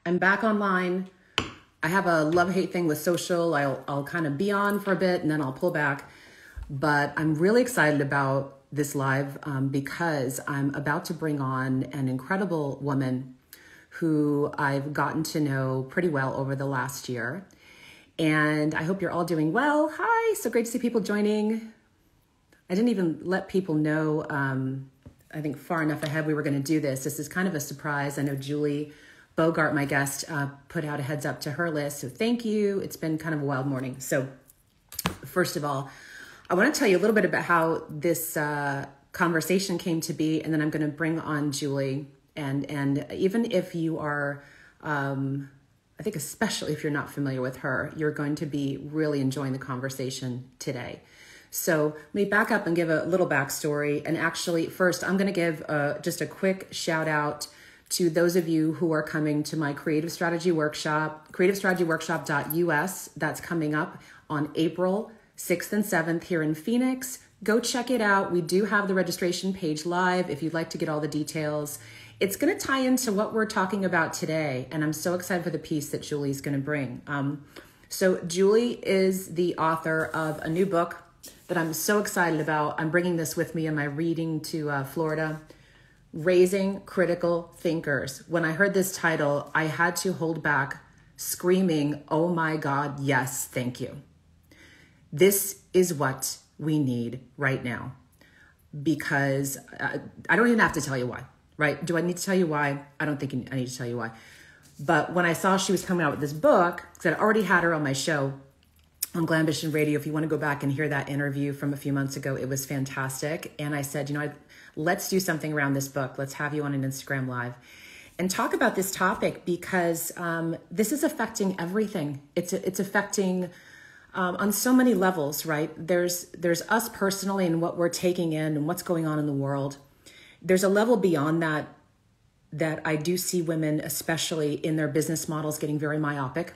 I'm back online. I have a love-hate thing with social. I'll kind of be on for a bit and then I'll pull back. But I'm really excited about this live because I'm about to bring on an incredible woman who I've gotten to know pretty well over the last year. And I hope you're all doing well. Hi, so great to see people joining. I didn't even let people know, I think far enough ahead we were going to do this. This is kind of a surprise. I know Julie Bogart, my guest, put out a heads up to her list. So thank you. It's been kind of a wild morning. So first of all, I want to tell you a little bit about how this conversation came to be, and then I'm going to bring on Julie. And even if you are, I think especially if you're not familiar with her, you're going to be really enjoying the conversation today. So let me back up and give a little backstory. And actually, first, I'm going to give just a quick shout out to those of you who are coming to my Creative Strategy Workshop, creativestrategyworkshop.us. That's coming up on April 6th and 7th here in Phoenix. Go check it out. We do have the registration page live if you'd like to get all the details. It's going to tie into what we're talking about today, and I'm so excited for the piece that Julie's going to bring. So Julie is the author of a new book that I'm so excited about. I'm bringing this with me in my reading to Florida, Raising Critical Thinkers. When I heard this title, I had to hold back screaming, oh my God, yes, thank you. This is what we need right now, because I don't even have to tell you why, right? Do I need to tell you why? I don't think I need to tell you why. But when I saw she was coming out with this book, because I'd already had her on my show on Glambition Radio, if you want to go back and hear that interview from a few months ago, it was fantastic. And I said, let's do something around this book. Let's have you on an Instagram Live and talk about this topic, because this is affecting everything. It's affecting on so many levels, right? There's us personally and what we're taking in and what's going on in the world. There's a level beyond that I do see women, especially in their business models, getting very myopic.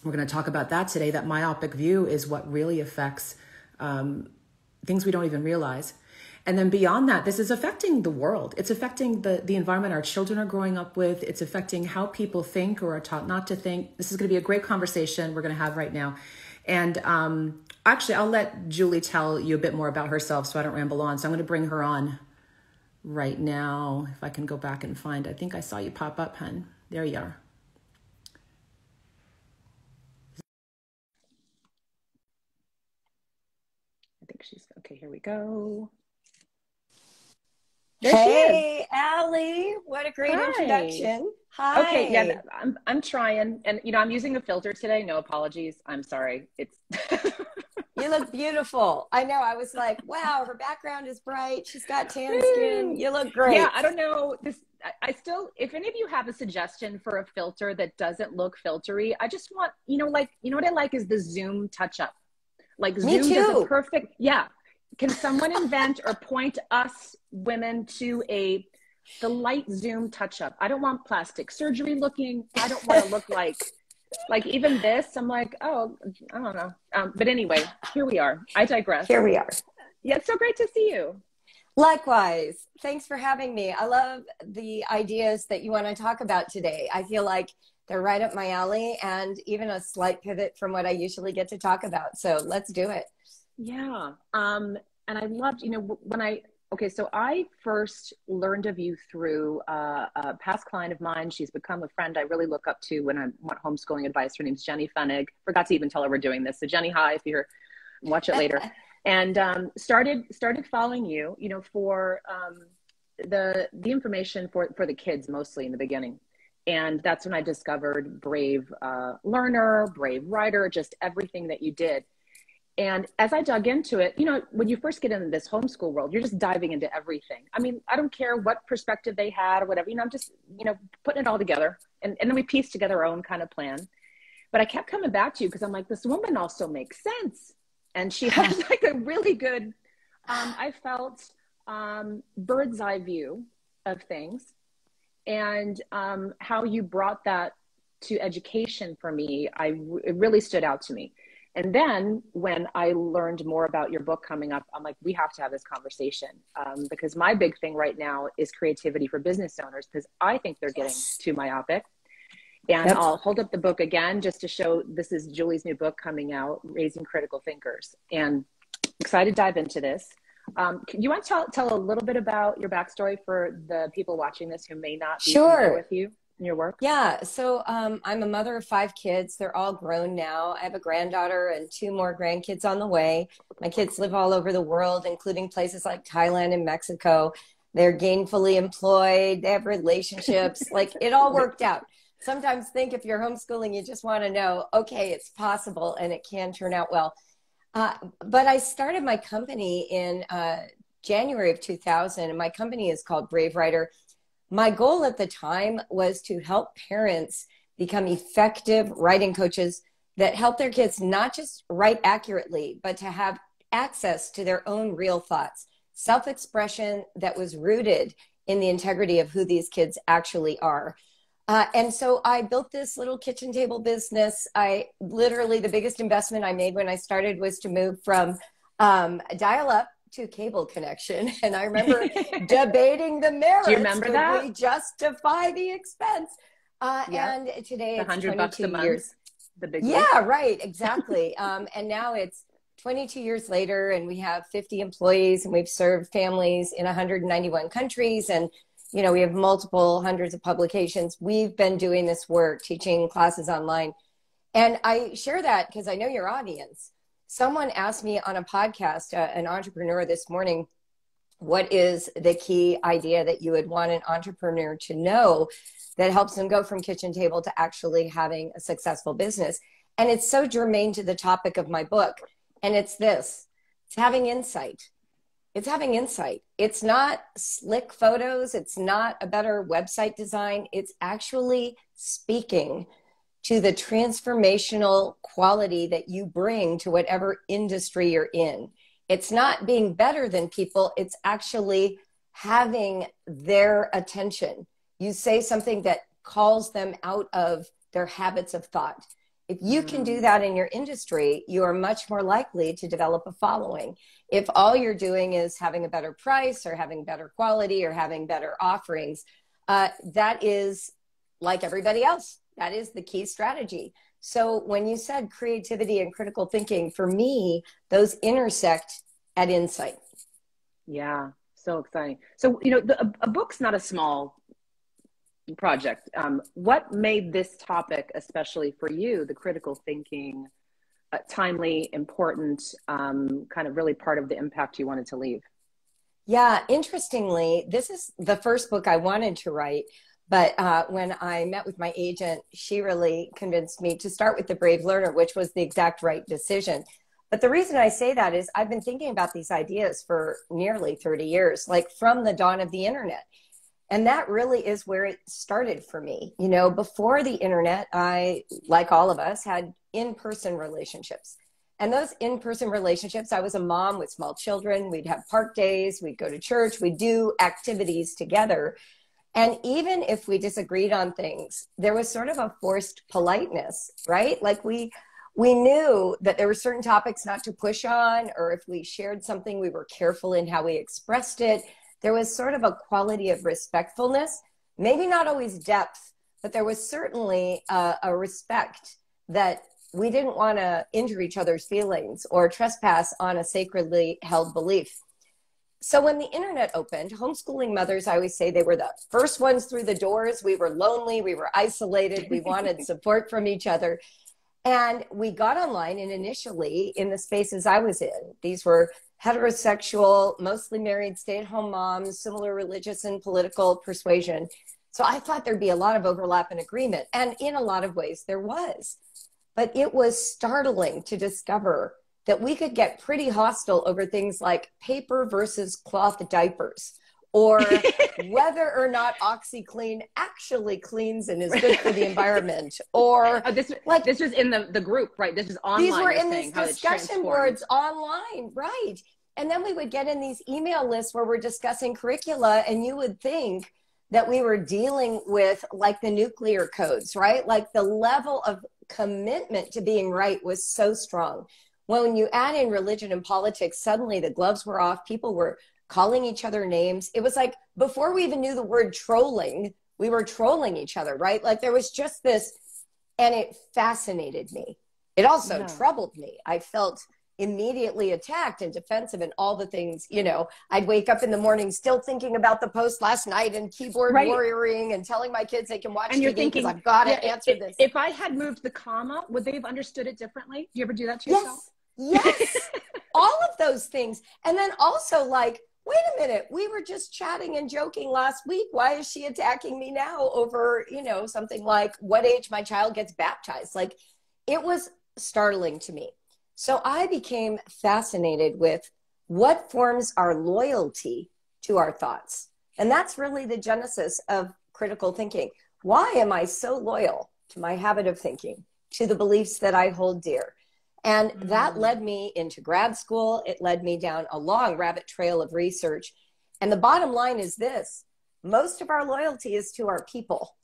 We're going to talk about that today. That myopic view is what really affects things we don't even realize. And then beyond that, this is affecting the world. It's affecting the environment our children are growing up with. It's affecting how people think or are taught not to think. This is going to be a great conversation we're going to have right now. And actually, I'll let Julie tell you a bit more about herself so I don't ramble on. So I'm going to bring her on right now. If I can go back and find, I think I saw you pop up, hun. There you are. I think she's, okay, here we go. There hey, Allie, what a great introduction. Hi. Okay, yeah, I'm trying. And, I'm using a filter today. No apologies. I'm sorry. It's You look beautiful. I know. I was like, wow, her background is bright. She's got tan skin. You look great. Yeah, I don't know. I still, if any of you have a suggestion for a filter that doesn't look filtery, I just want, what I like is the Zoom touch-up. Like Zoom does a perfect, yeah. Can someone invent or point us women to the light Zoom touch-up? I don't want plastic surgery looking. I don't want to look like even this. I'm like, oh, I don't know. But anyway, here we are. I digress. Here we are. Yeah, it's so great to see you. Likewise. Thanks for having me. I love the ideas that you want to talk about today. I feel like they're right up my alley, and even a slight pivot from what I usually get to talk about. So let's do it. Yeah. And I loved, so I first learned of you through a past client of mine. She's become a friend I really look up to when I want homeschooling advice. Her name's Jenny Fennig. Forgot to even tell her we're doing this. So Jenny, hi, if you're, watch it later. And started following you, for the information for the kids, mostly in the beginning. And that's when I discovered Brave Learner, Brave Writer, just everything that you did. And as I dug into it, when you first get into this homeschool world, you're just diving into everything. I mean, I don't care what perspective they had or whatever, I'm just, putting it all together. And then we pieced together our own kind of plan. But I kept coming back to you because I'm like, this woman also makes sense. And she has like a really good, I felt, bird's eye view of things. And how you brought that to education for me, it really stood out to me. And then when I learned more about your book coming up, I'm like, we have to have this conversation because my big thing right now is creativity for business owners, because I think they're getting too myopic. And Yep. I'll hold up the book again just to show this is Julie's new book coming out, Raising Critical Thinkers. And excited to dive into this. You want to tell a little bit about your backstory for the people watching this who may not be familiar Sure. with you and your work? Yeah. So I'm a mother of 5 kids. They're all grown now. I have a granddaughter and 2 more grandkids on the way. My kids live all over the world, including places like Thailand and Mexico. They're gainfully employed. They have relationships. Like it all worked out. Sometimes think if you're homeschooling, you just want to know, okay, it's possible and it can turn out well. But I started my company in January of 2000, and my company is called Brave Writer. My goal at the time was to help parents become effective writing coaches that help their kids not just write accurately, but to have access to their own real thoughts, self-expression that was rooted in the integrity of who these kids actually are. And so I built this little kitchen table business. I literally, the biggest investment I made when I started was to move from dial up to cable connection. And I remember debating the merits. Do you remember Could that? we justify the expense? And today the it's $100 a 22 month, years. the big Yeah, right, exactly. And now it's 22 years later, and we have 50 employees, and we've served families in 191 countries. And you know, we have multiple hundreds of publications. We've been doing this work, teaching classes online. And I share that because I know your audience. Someone asked me on a podcast, an entrepreneur this morning, what is the key idea that you would want an entrepreneur to know that helps them go from kitchen table to actually having a successful business? And it's so germane to the topic of my book. And it's this, it's having insight. It's having insight. It's not slick photos. It's not a better website design. It's actually speaking to the transformational quality that you bring to whatever industry you're in. It's not being better than people. It's actually having their attention. You say something that calls them out of their habits of thought. If you can do that in your industry, you are much more likely to develop a following. If all you're doing is having a better price or having better quality or having better offerings, that is like everybody else. That is the key strategy. So when you said creativity and critical thinking, for me, those intersect at insight. Yeah, so exciting. So, you know, a book's not a small project. What made this topic, especially for you, the critical thinking, timely, important, kind of really part of the impact you wanted to leave? Yeah, interestingly, this is the first book I wanted to write. But when I met with my agent, she really convinced me to start with The Brave Learner, which was the exact right decision. But the reason I say that is I've been thinking about these ideas for nearly 30 years, like from the dawn of the internet. And that really is where it started for me. You know, before the internet, I, like all of us, had in-person relationships. And those in-person relationships, I was a mom with small children. We'd have park days, we'd go to church, we'd do activities together. And even if we disagreed on things, there was sort of a forced politeness, right? Like we knew that there were certain topics not to push on, or if we shared something, we were careful in how we expressed it. There was sort of a quality of respectfulness, maybe not always depth, but there was certainly a respect that we didn't want to injure each other's feelings or trespass on a sacredly held belief. So when the internet opened, homeschooling mothers, I always say they were the first ones through the doors. We were lonely, we were isolated, we wanted support from each other. And we got online, and initially in the spaces I was in, these were heterosexual, mostly married, stay-at-home moms, similar religious and political persuasion. So I thought there'd be a lot of overlap and agreement. And in a lot of ways there was. But it was startling to discover that we could get pretty hostile over things like paper versus cloth diapers, or whether or not OxyClean actually cleans and is good for the environment, or this was in the group, right? This was online. These were in these discussion boards online, right? And then we would get in these email lists where we're discussing curricula, and you would think that we were dealing with like the nuclear codes, right? Like the level of commitment to being right was so strong. When you add in religion and politics, suddenly the gloves were off. People were calling each other names. It was like before we even knew the word trolling, we were trolling each other, right? Like there was just this, and it fascinated me. It also troubled me. I felt immediately attacked and defensive and all the things, you know. I'd wake up in the morning still thinking about the post last night and keyboard warrioring and telling my kids they can watch and TV because I've got to answer this. If I had moved the comma, would they have understood it differently? Do you ever do that to yourself? Yes. All of those things. And then also like, wait a minute, we were just chatting and joking last week. Why is she attacking me now over, you know, something like what age my child gets baptized? Like it was startling to me. So I became fascinated with what forms our loyalty to our thoughts. And that's really the genesis of critical thinking. Why am I so loyal to my habit of thinking, to the beliefs that I hold dear? And that led me into grad school. It led me down a long rabbit trail of research. And the bottom line is this: most of our loyalty is to our people.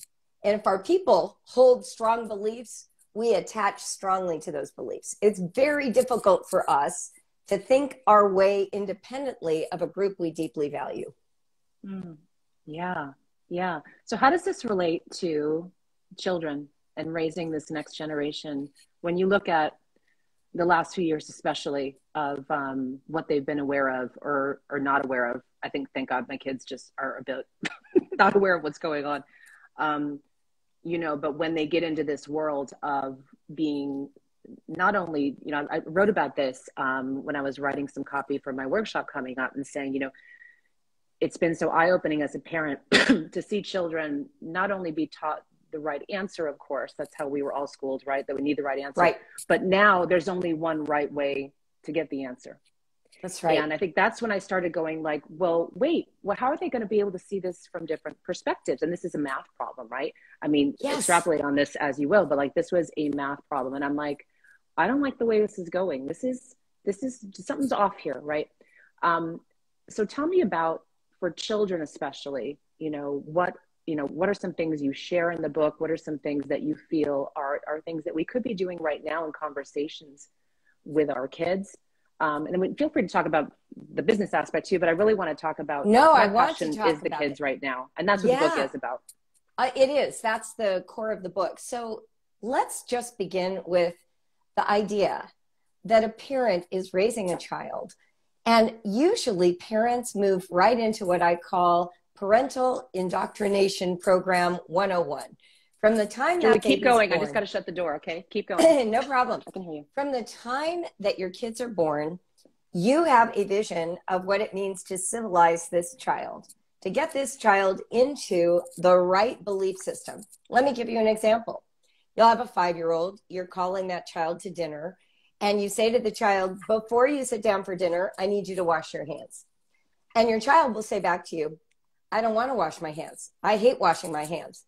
And if our people hold strong beliefs, we attach strongly to those beliefs. It's very difficult for us to think our way independently of a group we deeply value. Yeah. So how does this relate to children and raising this next generation? When you look at the last few years, especially of what they've been aware of or not aware of, I think, thank God, my kids just are a bit not aware of what's going on. You know, but when they get into this world of being not only, you know, I wrote about this when I was writing some copy for my workshop coming up and saying, you know, it's been so eye-opening as a parent to see children not only be taught the right answer, of course, that's how we were all schooled, right? That we need the right answer. Right. But now there's only one right way to get the answer. That's right. And I think that's when I started going like, well, wait, well, how are they going to be able to see this from different perspectives? And this is a math problem, right? I mean, extrapolate on this as you will, but like this was a math problem. And I'm like, I don't like the way this is going. This is something's off here, right? So tell me about, for children especially, you know, what are some things you share in the book? What are some things that you feel are things that we could be doing right now in conversations with our kids? And then feel free to talk about the business aspect too, but I really want to talk about I want to talk is the about kids right now. And that's what the book is about. It is. That's the core of the book. So let's just begin with the idea that a parent is raising a child. And usually parents move right into what I call Parental Indoctrination Program 101. From the time Julie, that keep going. born, I just got to shut the door. Okay. Keep going. No problem. I can hear you. From the time that your kids are born, you have a vision of what it means to civilize this child, to get this child into the right belief system. Let me give you an example. You'll have a 5-year-old, you're calling that child to dinner, and you say to the child, before you sit down for dinner, I need you to wash your hands. And your child will say back to you, I don't want to wash my hands. I hate washing my hands.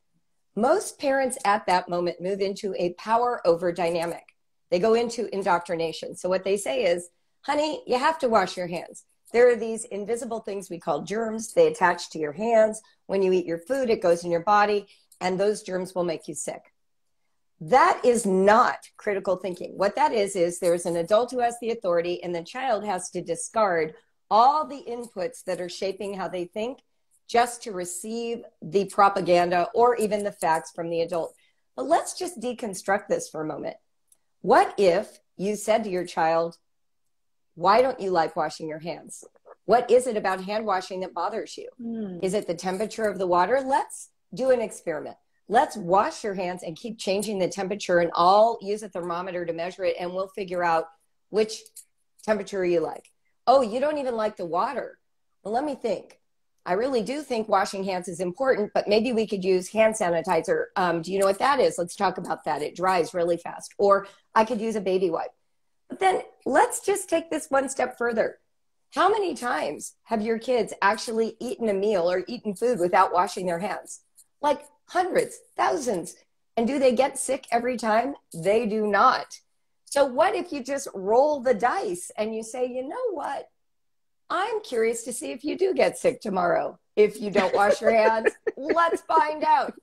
Most parents at that moment move into a power over dynamic. They go into indoctrination. So what they say is, honey, you have to wash your hands. There are these invisible things we call germs. They attach to your hands. When you eat your food, it goes in your body, and those germs will make you sick. That is not critical thinking. What that is there's an adult who has the authority, and the child has to discard all the inputs that are shaping how they think just to receive the propaganda or even the facts from the adult. But let's just deconstruct this for a moment. What if you said to your child, why don't you like washing your hands? What is it about hand washing that bothers you? Is it the temperature of the water? Let's do an experiment. Let's wash your hands and keep changing the temperature, and I'll use a thermometer to measure it, and we'll figure out which temperature you like. Oh, you don't even like the water. Well, let me think. I really do think washing hands is important, but maybe we could use hand sanitizer. Do you know what that is? Let's talk about that. It dries really fast. Or I could use a baby wipe. But then let's just take this one step further. How many times have your kids actually eaten a meal or eaten food without washing their hands? Like hundreds, thousands. And do they get sick every time? They do not. So what if you just roll the dice and you say, you know what? I'm curious to see if you do get sick tomorrow. If you don't wash your hands, let's find out.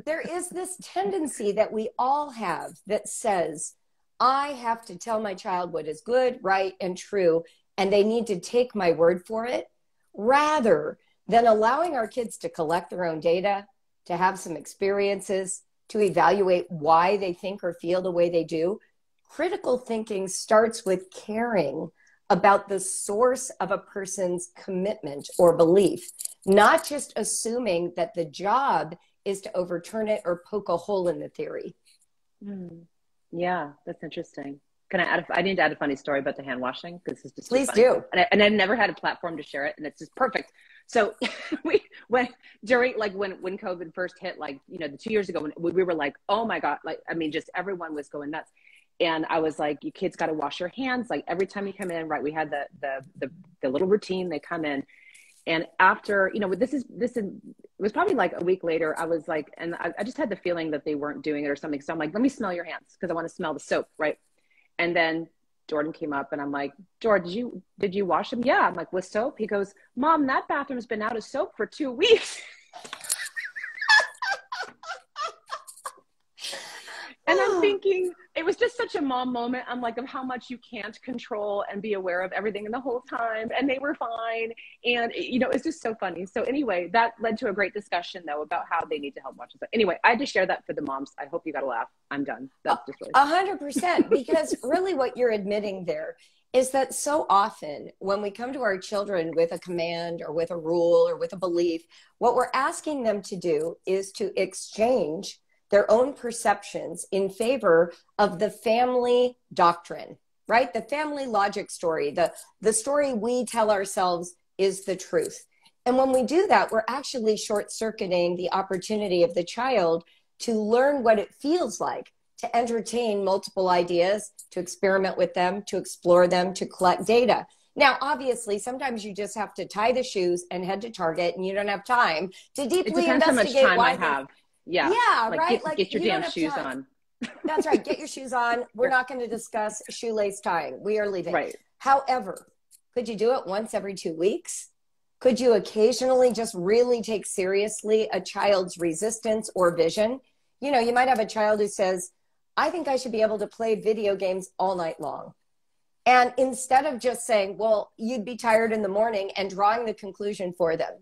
There is this tendency that we all have that says, I have to tell my child what is good, right, and true, and they need to take my word for it, rather than allowing our kids to collect their own data, to have some experiences, to evaluate why they think or feel the way they do. Critical thinking starts with caring about the source of a person's commitment or belief, not just assuming that the job is to overturn it or poke a hole in the theory. Yeah, that's interesting. Can I add? I need to add a funny story about the hand washing because it's just Please funny. do. And I've never had a platform to share it, and it's just perfect. So we when during like when COVID first hit, like the 2 years ago, when we were like, oh my God, like I mean, just everyone was going nuts. And I was like, you kids got to wash your hands. Like every time you come in, right? We had the little routine. They come in, and after this it was probably like a week later. I was like, and I just had the feeling that they weren't doing it or something. So I'm like, let me smell your hands because I want to smell the soap, right? And then Jordan came up and I'm like, Jordan, did you wash them? Yeah. I'm like, with soap? He goes, Mom, that bathroom's been out of soap for 2 weeks. And I'm thinking, it was just such a mom moment. I'm like, of how much you can't control and be aware of everything in the whole time. And they were fine. And, it's just so funny. So anyway, that led to a great discussion, though, about how they need to help watch it. Anyway, I had to share that for the moms. I hope you got a laugh. I'm done. That's just really 100%. Because really what you're admitting there is that so often when we come to our children with a command or with a rule or with a belief, what we're asking them to do is to exchange their own perceptions in favor of the family doctrine, right? The family logic story, the story we tell ourselves is the truth. And when we do that, we're actually short-circuiting the opportunity of the child to learn what it feels like to entertain multiple ideas, to experiment with them, to explore them, to collect data. Now, obviously, sometimes you just have to tie the shoes and head to Target, and you don't have time to deeply investigate. It depends how much time I have. Yeah. Yeah, like, right. Get your damn shoes on. That's right. Get your shoes on. We're not going to discuss shoelace tying. We are leaving. Right. However, could you do it once every 2 weeks? Could you occasionally just really take seriously a child's resistance or vision? You might have a child who says, I think I should be able to play video games all night long. And instead of just saying, well, you'd be tired in the morning and drawing the conclusion for them,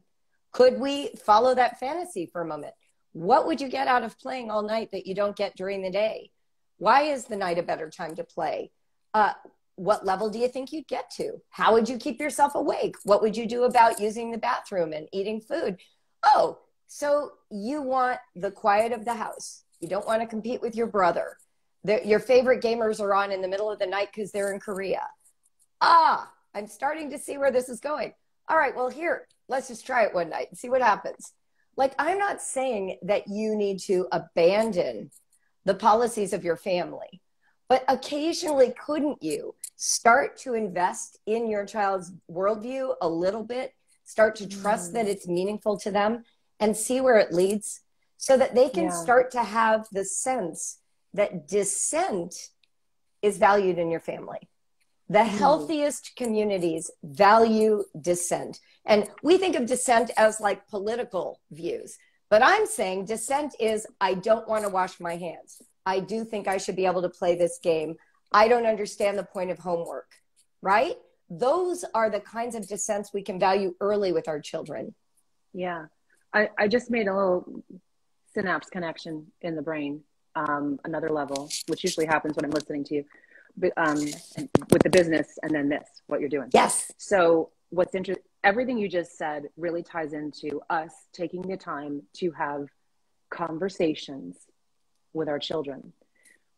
could we follow that fantasy for a moment? What would you get out of playing all night that you don't get during the day? Why is the night a better time to play? What level do you think you'd get to? How would you keep yourself awake? What would you do about using the bathroom and eating food? Oh, so you want the quiet of the house. You don't want to compete with your brother. Your favorite gamers are on in the middle of the night because they're in Korea. I'm starting to see where this is going. All right, well, here, let's just try it one night and see what happens. Like, I'm not saying that you need to abandon the policies of your family, but occasionally couldn't you start to invest in your child's worldview a little bit, start to trust that it's meaningful to them and see where it leads so that they can start to have the sense that dissent is valued in your family. The healthiest communities value dissent. And we think of dissent as like political views. But I'm saying dissent is, I don't want to wash my hands. I do think I should be able to play this game. I don't understand the point of homework, right? Those are the kinds of dissents we can value early with our children. Yeah. I just made a little synapse connection in the brain, another level, which usually happens when I'm listening to you. With the business and then this, what you're doing. Yes. So what's interesting, everything you just said really ties into us taking the time to have conversations with our children,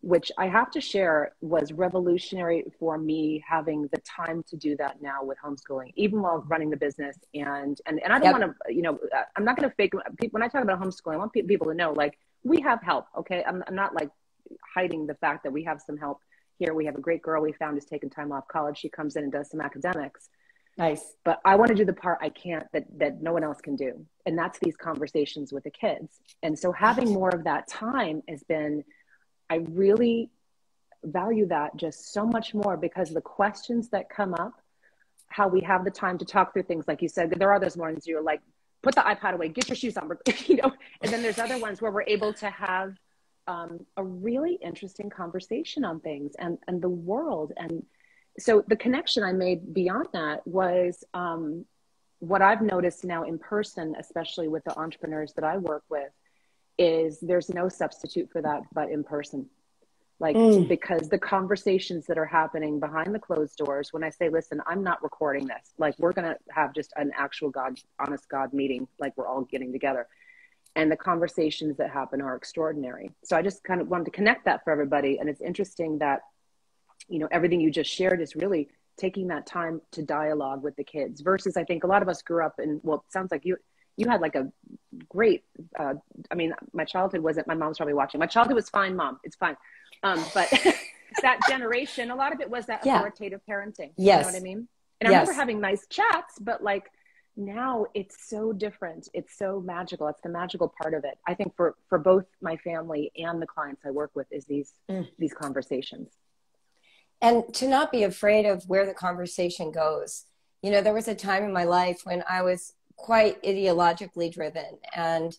which I have to share was revolutionary for me, having the time to do that now with homeschooling, even while running the business. And I don't want to, I'm not going to fake, when I talk about homeschooling, I want people to know, like, we have help. Okay. I'm not like hiding the fact that we have some help. Here we have a great girl we found who's taken time off college. She comes in and does some academics. Nice. But I want to do the part I can't that no one else can do. And that's these conversations with the kids. And so having more of that time has been, I really value that just so much more because the questions that come up, how we have the time to talk through things, like you said, there are those mornings you're like, put the iPad away, get your shoes on, and then there's other ones where we're able to have a really interesting conversation on things and the world. And so the connection I made beyond that was what I've noticed now in person, especially with the entrepreneurs that I work with, is there's no substitute for that but in person. Like, because the conversations that are happening behind the closed doors, when I say, listen, I'm not recording this, like we're going to have just an actual honest God meeting, like we're all getting together. And the conversations that happen are extraordinary. So I just kind of wanted to connect that for everybody. And it's interesting that, you know, everything you just shared is really taking that time to dialogue with the kids versus I think a lot of us grew up in, well, it sounds like you had like a great, I mean, my childhood wasn't, my mom's probably watching. My childhood was fine, Mom. It's fine. But that generation, a lot of it was that authoritative parenting. You know what I mean? And I remember having nice chats, but like now it's so different. It's so magical. It's the magical part of it. I think for both my family and the clients I work with is these conversations. And to not be afraid of where the conversation goes. You know, there was a time in my life when I was quite ideologically driven and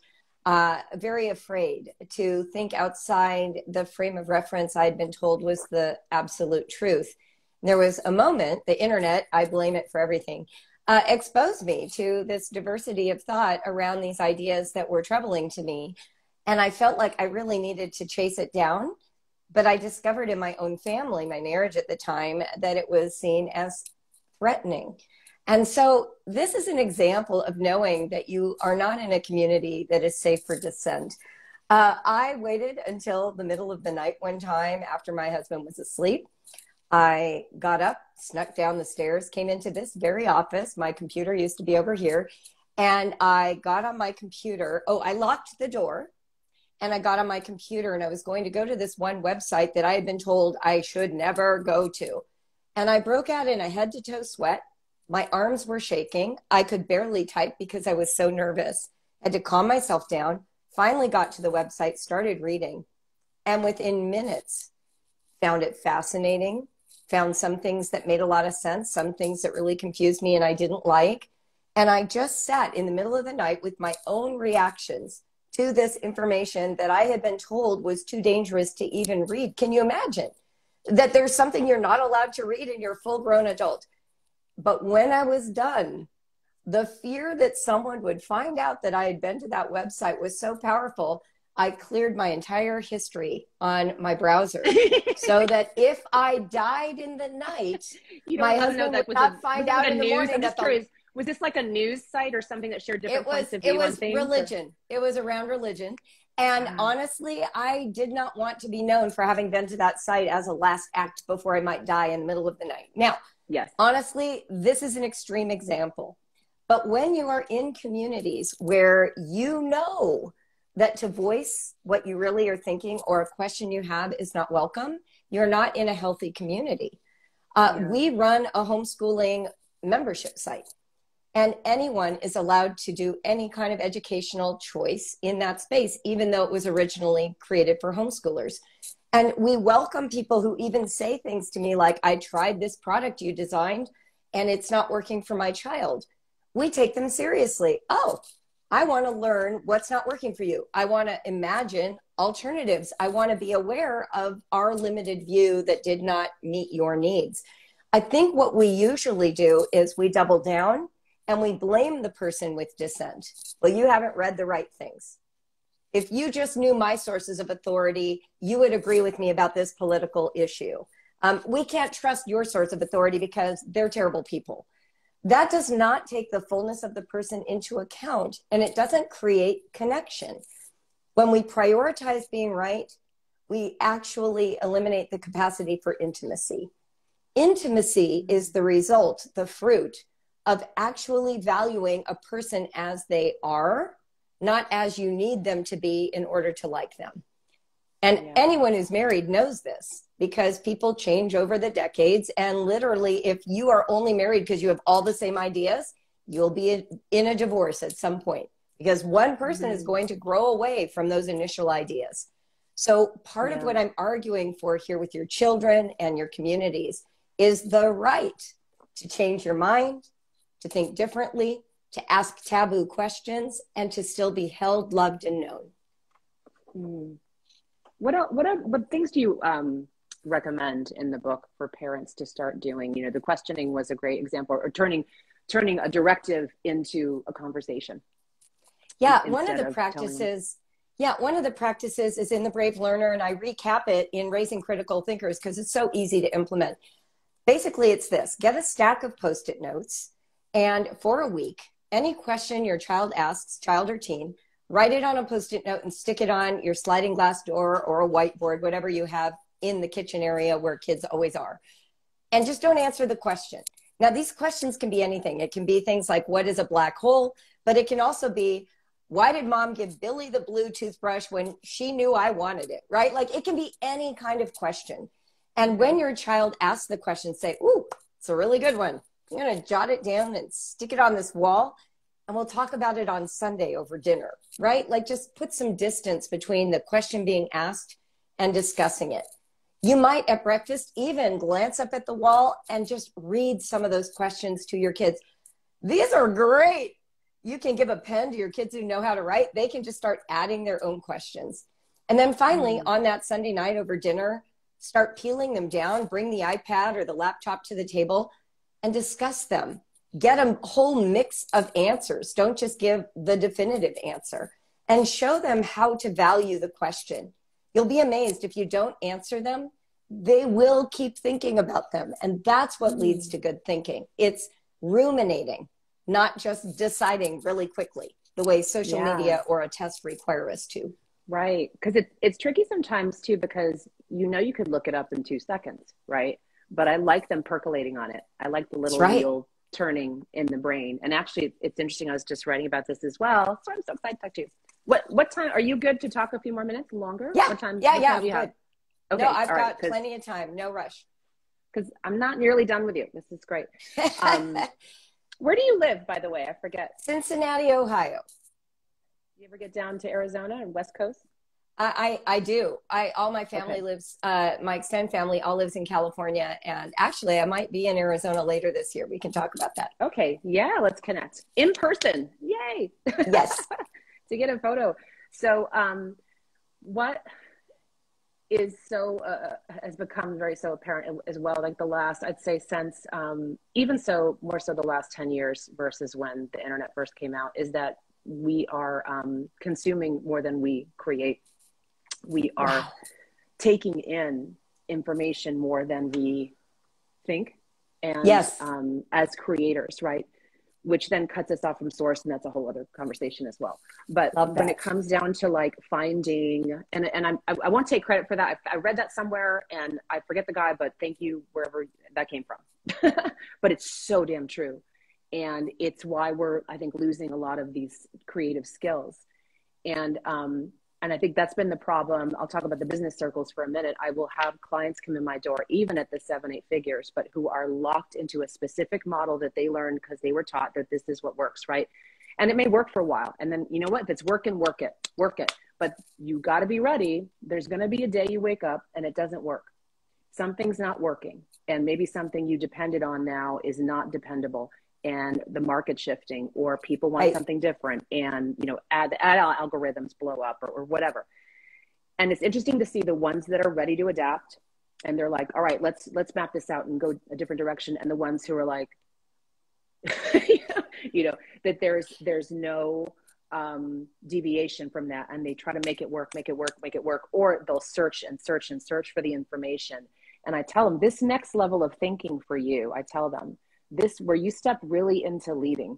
very afraid to think outside the frame of reference I'd been told was the absolute truth. There was a moment, the internet, I blame it for everything, exposed me to this diversity of thought around these ideas that were troubling to me. And I felt like I really needed to chase it down. But I discovered in my own family, my marriage at the time, that it was seen as threatening. And so this is an example of knowing that you are not in a community that is safe for dissent. I waited until the middle of the night one time after my husband was asleep. I got up, snuck down the stairs, came into this very office. My computer used to be over here. And I got on my computer. Oh, I locked the door. And I got on my computer and I was going to go to this one website that I had been told I should never go to. And I broke out in a head to toe sweat. My arms were shaking. I could barely type because I was so nervous. I had to calm myself down. Finally got to the website, started reading. And within minutes, found it fascinating. Found some things that made a lot of sense, some things that really confused me and I didn't like. And I just sat in the middle of the night with my own reactions to this information that I had been told was too dangerous to even read. Can you imagine that there's something you're not allowed to read and you're a full-grown adult? But when I was done, the fear that someone would find out that I had been to that website was so powerful, I cleared my entire history on my browser so that if I died in the night, my husband would not find out in the morning. Was this like a news site or something that shared different points of view on things? It was religion. It was around religion. And honestly, I did not want to be known for having been to that site as a last act before I might die in the middle of the night. Now, honestly, this is an extreme example. But when you are in communities where you know that to voice what you really are thinking or a question you have is not welcome, you're not in a healthy community. We run a homeschooling membership site. And anyone is allowed to do any kind of educational choice in that space, even though it was originally created for homeschoolers. And we welcome people who even say things to me like, I tried this product you designed and it's not working for my child. We take them seriously. Oh, I want to learn what's not working for you. I want to imagine alternatives. I want to be aware of our limited view that did not meet your needs. I think what we usually do is we double down and we blame the person with dissent. Well, you haven't read the right things. If you just knew my sources of authority, you would agree with me about this political issue. We can't trust your source of authority because they're terrible people. That does not take the fullness of the person into account, and it doesn't create connection. When we prioritize being right, we actually eliminate the capacity for intimacy. Intimacy is the result, the fruit, of actually valuing a person as they are, not as you need them to be in order to like them. And anyone who's married knows this because people change over the decades. And literally, if you are only married because you have all the same ideas, you'll be in a divorce at some point because one person is going to grow away from those initial ideas. So part of what I'm arguing for here with your children and your communities is the right to change your mind, to think differently, to ask taboo questions, and to still be held, loved, and known. What things do you recommend in the book for parents to start doing? You know, the questioning was a great example, or turning a directive into a conversation. Yeah, one of the practices, Yeah, one of the practices is in the Brave Learner, and I recap it in Raising Critical Thinkers because it's so easy to implement. Basically, it's this: get a stack of Post-it notes, and for a week, any question your child asks, child or teen, write it on a Post-it note and stick it on your sliding glass door or a whiteboard, whatever you have in the kitchen area where kids always are. And just don't answer the question. Now, these questions can be anything. It can be things like, what is a black hole? But it can also be, why did mom give Billy the blue toothbrush when she knew I wanted it, right? Like, it can be any kind of question. And when your child asks the question, say, ooh, it's a really good one. I'm going to jot it down and stick it on this wall, and we'll talk about it on Sunday over dinner, right? Like, just put some distance between the question being asked and discussing it. You might at breakfast even glance up at the wall and just read some of those questions to your kids. These are great. You can give a pen to your kids who know how to write. They can just start adding their own questions. And then finally, on that Sunday night over dinner, start peeling them down, bring the iPad or the laptop to the table and discuss them. Get a whole mix of answers. Don't just give the definitive answer, and show them how to value the question. You'll be amazed if you don't answer them, they will keep thinking about them. And that's what leads to good thinking. It's ruminating, not just deciding really quickly the way social media or a test require us to. Right. Because it's tricky sometimes too, because you could look it up in 2 seconds, right? But I like them percolating on it. I like the little wheel turning in the brain. And actually, it's interesting. I was just writing about this as well. So I'm so excited to talk to you. What time are you good to talk a few more minutes longer? Yeah. What time? Yeah. What time do you have? Okay. No, I've got plenty of time. No rush. Because I'm not nearly done with you. This is great. Where do you live, by the way? I forget. Cincinnati, Ohio. You ever get down to Arizona and West Coast? I do. All my family lives, my extended family all lives in California. And actually, I might be in Arizona later this year. We can talk about that. Okay. Yeah, let's connect. In person. Yay. Yes. To get a photo. So what is has become very so apparent as well, like the last, I'd say since, even so, more so the last 10 years versus when the internet first came out, is that we are consuming more than we create. We are taking in information more than we think. And as creators, right? Which then cuts us off from source. And that's a whole other conversation as well. But when it comes down to like finding, and I won't take credit for that. I read that somewhere and I forget the guy, but thank you wherever that came from. But it's so damn true. And it's why we're, I think, losing a lot of these creative skills. And I think that's been the problem. I'll talk about the business circles for a minute. I will have clients come in my door, even at the 7-8 figures, but who are locked into a specific model that they learned because they were taught that this is what works, right? And it may work for a while. And then, you know what? If it's working, work it. But you got to be ready. There's going to be a day you wake up and it doesn't work. Something's not working. And maybe something you depended on now is not dependable. And the market shifting, or people want something different, and ad algorithms blow up or whatever. And it's interesting to see the ones that are ready to adapt, and they're like, all right, let's map this out and go a different direction. And the ones who are like, that there's no deviation from that, and they try to make it work, or they'll search for the information. And I tell them, this next level of thinking for you, I tell them, this, where you step really into leading,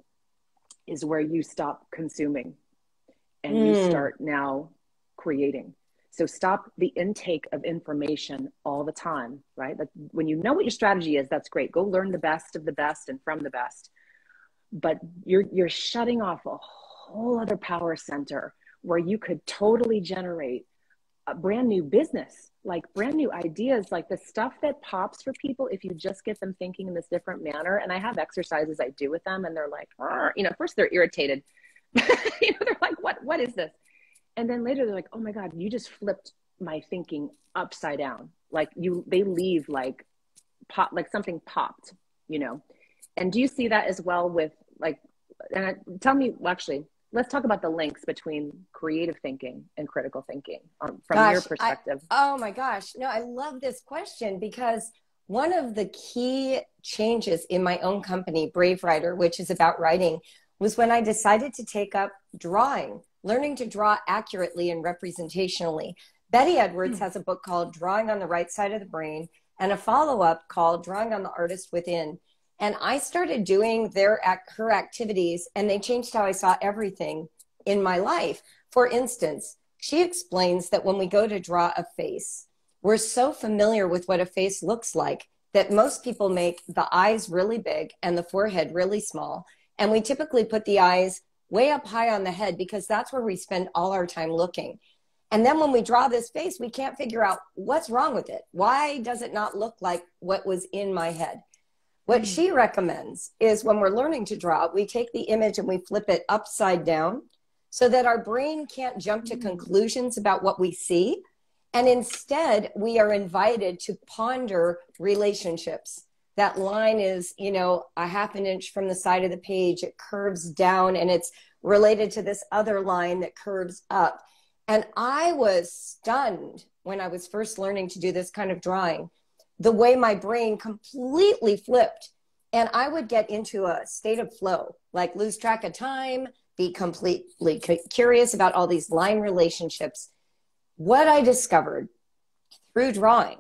is where you stop consuming and you start now creating. So stop the intake of information all the time, right? Like when you know what your strategy is, that's great. Go learn the best of the best and from the best. But you're shutting off a whole other power center where you could totally generate a brand new business, like brand new ideas, like the stuff that pops for people if you just get them thinking in this different manner. And I have exercises I do with them, and they're like, first they're irritated. They're like, what is this? And then later they're like, oh my God, you just flipped my thinking upside down. Like they leave like something popped, And do you see that as well with tell me, actually, let's talk about the links between creative thinking and critical thinking from your perspective. Oh my gosh. No, I love this question, because one of the key changes in my own company, Brave Writer, which is about writing, was when I decided to take up drawing. learning to draw accurately and representationally. Betty Edwards has a book called Drawing on the Right Side of the Brain and a follow-up called Drawing on the Artist Within. And I started doing her activities, and they changed how I saw everything in my life. For instance, she explains that when we go to draw a face, we're so familiar with what a face looks like that most people make the eyes really big and the forehead really small. And we typically put the eyes way up high on the head because that's where we spend all our time looking. And then when we draw this face, we can't figure out what's wrong with it. Why does it not look like what was in my head? What she recommends is when we're learning to draw, we take the image and we flip it upside down so that our brain can't jump to conclusions about what we see. And instead, we are invited to ponder relationships. That line is, you know, a half an inch from the side of the page. It curves down and it's related to this other line that curves up. And I was stunned when I was first learning to do this kind of drawing, the way my brain completely flipped. And I would get into a state of flow, like lose track of time, be completely curious about all these line relationships. What I discovered through drawing,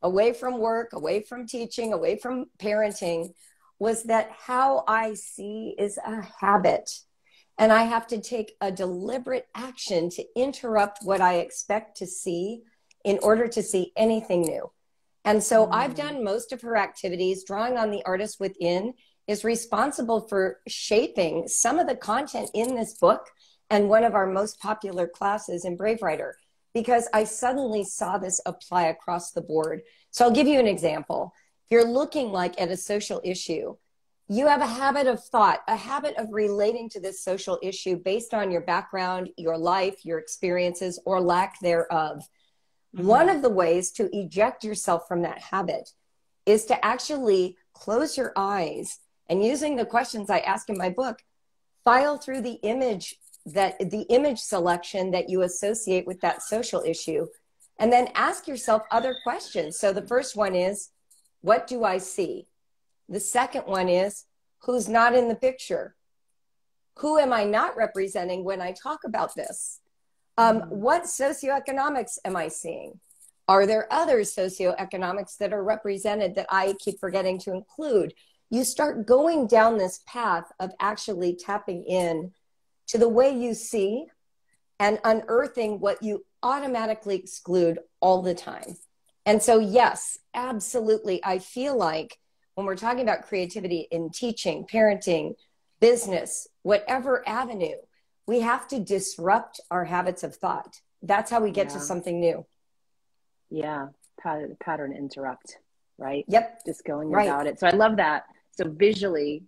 away from work, away from teaching, away from parenting, was that how I see is a habit. And I have to take a deliberate action to interrupt what I expect to see in order to see anything new. And so I've done most of her activities. Drawing on the Artist Within is responsible for shaping some of the content in this book and one of our most popular classes in Brave Writer, because I suddenly saw this apply across the board. So I'll give you an example. If you're looking like at a social issue, you have a habit of thought, a habit of relating to this social issue based on your background, your life, your experiences, or lack thereof. One of the ways to eject yourself from that habit is to actually close your eyes and, using the questions I ask in my book, file through the image selection that you associate with that social issue, and then ask yourself other questions. So the first one is, what do I see? The second one is, who's not in the picture? Who am I not representing when I talk about this? What socioeconomics am I seeing? Are there other socioeconomics that are represented that I keep forgetting to include? You start going down this path of actually tapping in to the way you see and unearthing what you automatically exclude all the time. And so, yes, absolutely. I feel like when we're talking about creativity in teaching, parenting, business, whatever avenue, we have to disrupt our habits of thought. That's how we get to something new. Yeah. Pattern interrupt, right? Yep. Just going about it. So I love that. So visually,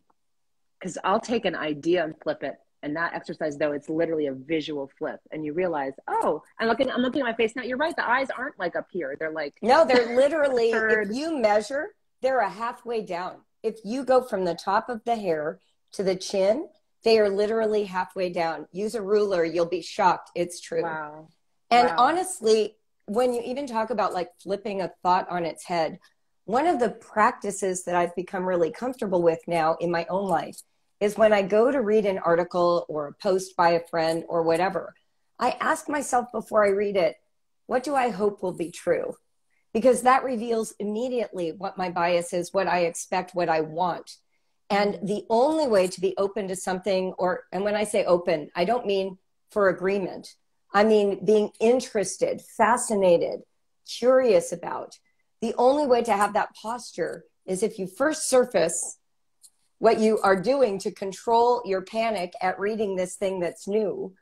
because I'll take an idea and flip it. And that exercise, though, it's literally a visual flip. And you realize, oh, I'm looking at my face now. You're right. The eyes aren't like up here. They're like, no, they're literally, if you measure, they're a halfway down. If you go from the top of the hair to the chin, they are literally halfway down. Use a ruler. You'll be shocked. It's true. Wow. And honestly, when you even talk about like flipping a thought on its head, one of the practices that I've become really comfortable with now in my own life is when I go to read an article or a post by a friend or whatever, I ask myself before I read it, what do I hope will be true? Because that reveals immediately what my bias is, what I expect, what I want. And the only way to be open to something, and when I say open, I don't mean for agreement. I mean being interested, fascinated, curious about. The only way to have that posture is if you first surface what you are doing to control your panic at reading this thing that's new,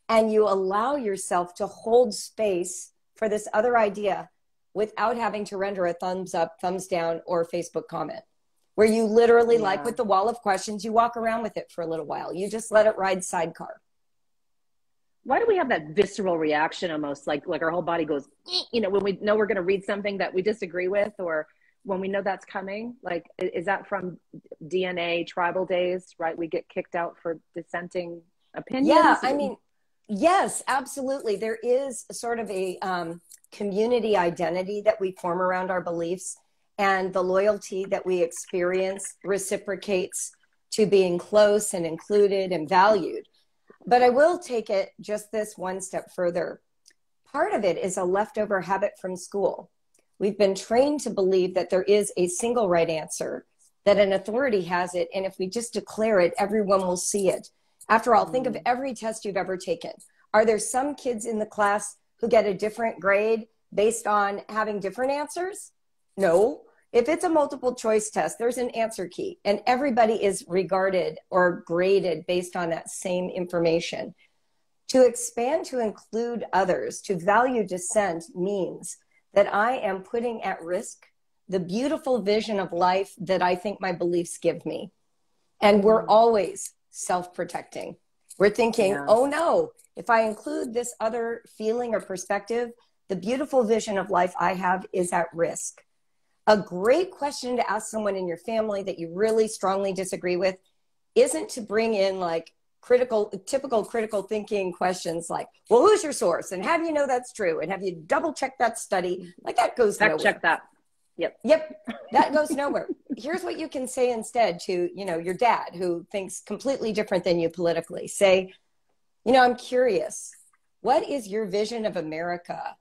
and you allow yourself to hold space for this other idea without having to render a thumbs up, thumbs down, or Facebook comment, where you literally, like with the wall of questions, you walk around with it for a little while. You just let it ride sidecar. Why do we have that visceral reaction, almost like our whole body goes, you know, when we know we're going to read something that we disagree with, or when we know that's coming? Like, is that from DNA tribal days, right? We get kicked out for dissenting opinions. Yeah, I mean, yes, absolutely. There is sort of a community identity that we form around our beliefs, and the loyalty that we experience reciprocates to being close and included and valued. But I will take it just this one step further. Part of it is a leftover habit from school. We've been trained to believe that there is a single right answer, that an authority has it, and if we just declare it, everyone will see it. After all, think of every test you've ever taken. Are there some kids in the class who get a different grade based on having different answers? No. If it's a multiple choice test, there's an answer key, and everybody is regarded or graded based on that same information. To expand to include others, to value dissent, means that I am putting at risk the beautiful vision of life that I think my beliefs give me. And we're always self-protecting. We're thinking, oh no, if I include this other feeling or perspective, the beautiful vision of life I have is at risk. A great question to ask someone in your family that you really strongly disagree with isn't to bring in like typical critical thinking questions like, well, who's your source? And how do you know that's true? And have you double checked that study? Like that goes nowhere. Check that. Yep. That goes nowhere. Here's what you can say instead to, your dad who thinks completely different than you politically. Say, I'm curious. What is your vision of America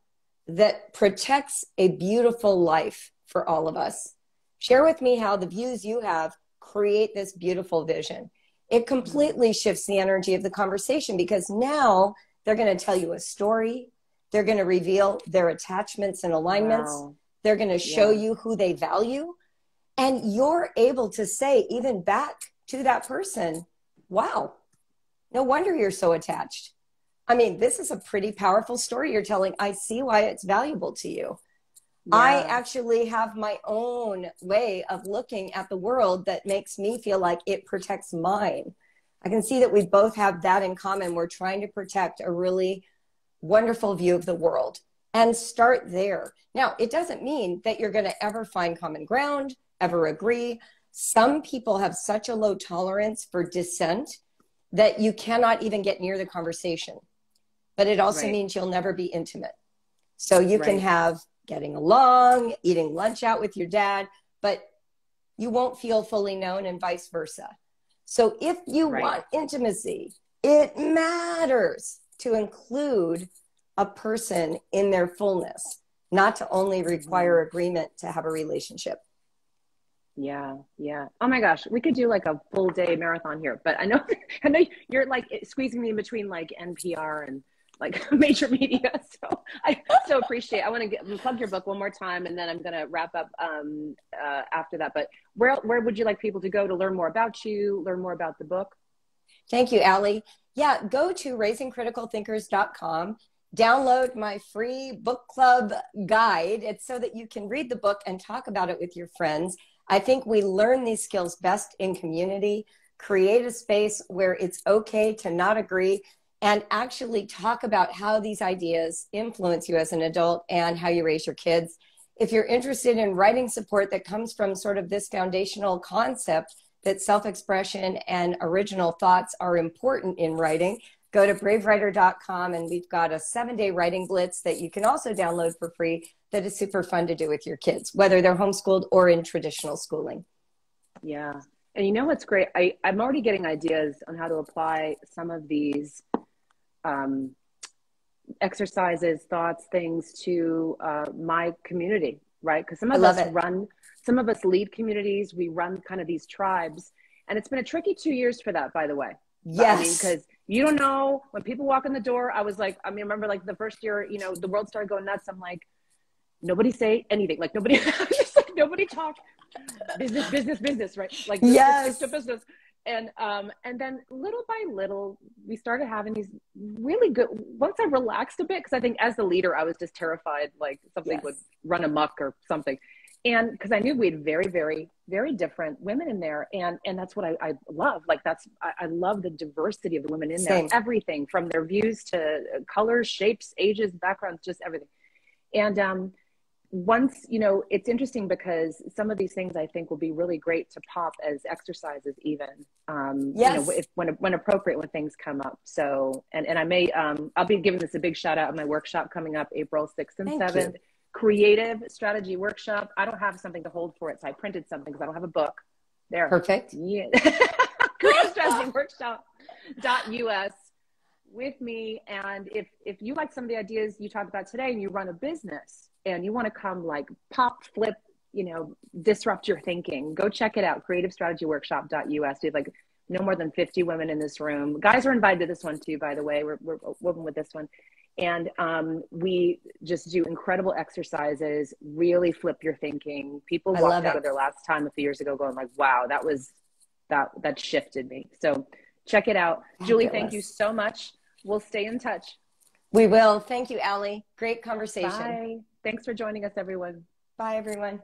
that protects a beautiful life for all of us? Share with me how the views you have create this beautiful vision. It completely shifts the energy of the conversation because now they're going to tell you a story. They're going to reveal their attachments and alignments. Wow. They're going to show you who they value. And you're able to say even back to that person, wow, no wonder you're so attached. I mean, this is a pretty powerful story you're telling. I see why it's valuable to you. Yeah. I actually have my own way of looking at the world that makes me feel like it protects mine. I can see that we both have that in common. We're trying to protect a really wonderful view of the world and start there. Now, it doesn't mean that you're going to ever find common ground, ever agree. Some people have such a low tolerance for dissent that you cannot even get near the conversation. But it also means you'll never be intimate. So you can have getting along, eating lunch out with your dad, but you won't feel fully known and vice versa. So if you want intimacy, it matters to include a person in their fullness, not to only require agreement to have a relationship. Yeah. Oh my gosh, we could do like a full day marathon here, but I know you're like squeezing me in between like NPR and like major media. So I so appreciate, I want to plug your book one more time and then I'm going to wrap up after that. But where would you like people to go to learn more about you, learn more about the book? Thank you, Allie. Yeah, go to raisingcriticalthinkers.com. Download my free book club guide. It's so that you can read the book and talk about it with your friends. I think we learn these skills best in community. Create a space where it's okay to not agree and actually talk about how these ideas influence you as an adult and how you raise your kids. If you're interested in writing support that comes from sort of this foundational concept that self-expression and original thoughts are important in writing, go to bravewriter.com and we've got a 7-day writing blitz that you can also download for free that is super fun to do with your kids, whether they're homeschooled or in traditional schooling. Yeah. And you know what's great? I'm already getting ideas on how to apply some of these exercises, thoughts, things to my community, right? Because some of us lead communities, we run kind of these tribes. And it's been a tricky 2 years for that, by the way. Yes. I mean, because you don't know when people walk in the door. I was like, I remember like the first year, the world started going nuts. I'm like, nobody say anything. Like nobody, just like nobody talk. Business, right? Like yes, to business. And then little by little, we started having these really good. Once I relaxed a bit, because I think as the leader, I was just terrified, like something would run amok or something. And because I knew we had very, very, very different women in there. And that's what I love. Like I love the diversity of the women in there. Everything from their views to colors, shapes, ages, backgrounds, just everything. And once, it's interesting because some of these things I think will be really great to pop as exercises even, when appropriate, when things come up. So, and I may, I'll be giving this a big shout out at my workshop coming up April 6th and 7th. Creative strategy workshop. I don't have something to hold for it, so I printed something because I don't have a book. There. Perfect. Yeah. Creative strategy workshop.us. with me. And if you like some of the ideas you talked about today and you run a business and you want to come like pop, flip, disrupt your thinking, go check it out. creativestrategyworkshop.us. We have like no more than 50 women in this room. Guys are invited to this one too, by the way. We're open with this one. And we just do incredible exercises, really flip your thinking. People walked out of their last time a few years ago going like, wow, that shifted me. So check it out. Julie, thank you so much. We'll stay in touch. We will. Thank you, Allie. Great conversation. Bye. Thanks for joining us, everyone. Bye, everyone.